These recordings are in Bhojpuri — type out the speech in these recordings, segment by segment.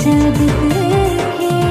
इजाजत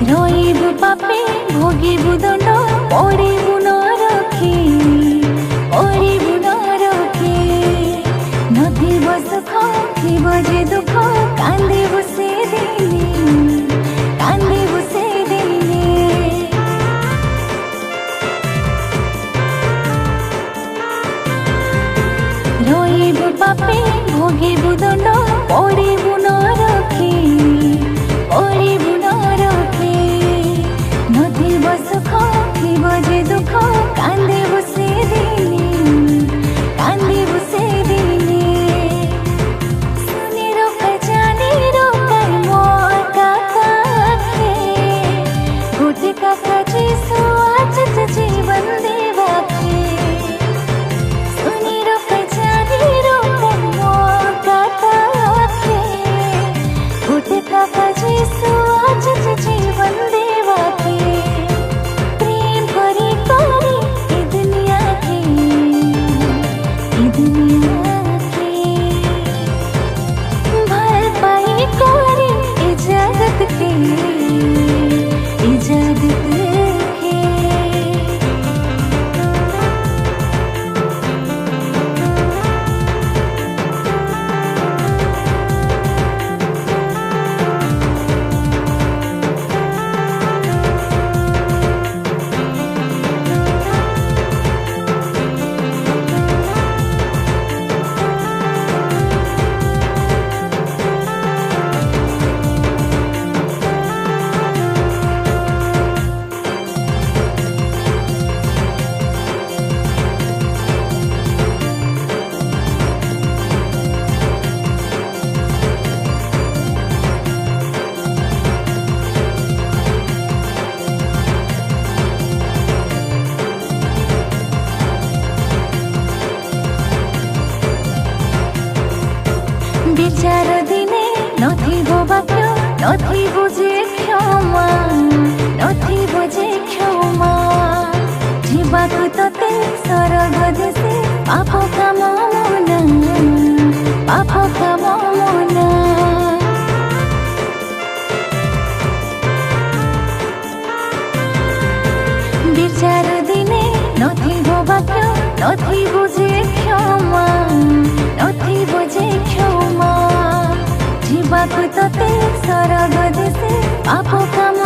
रोइबु पापे भोगिबु दंड पड़िबु नरके नदीब सुख थिब जे दुख कांदिबु से दिने रोइबु पापे भोगिबु दंड पड़िबु नरके नदीब सुख थिब जे दुख कांदिबु से दिने सुनि रोका जानी रोका मोर काके गोटे काका जीसु आज जीवन देवाके सुनि रोका जानी रोका मोर काके गोटे काका जीसु आज जीवन देवाके प्रेम करी ए दुनिया के भल पाई करी इजाजत के विचार दिने नथिबो वाक्य नथिबो जे क्षमा जीवाकु तते सरग देशे पाप काम मना विचार दिने नथिबो वाक्य नथिबो जे क्षमा जीवाकु तते सरग देशे पाप काम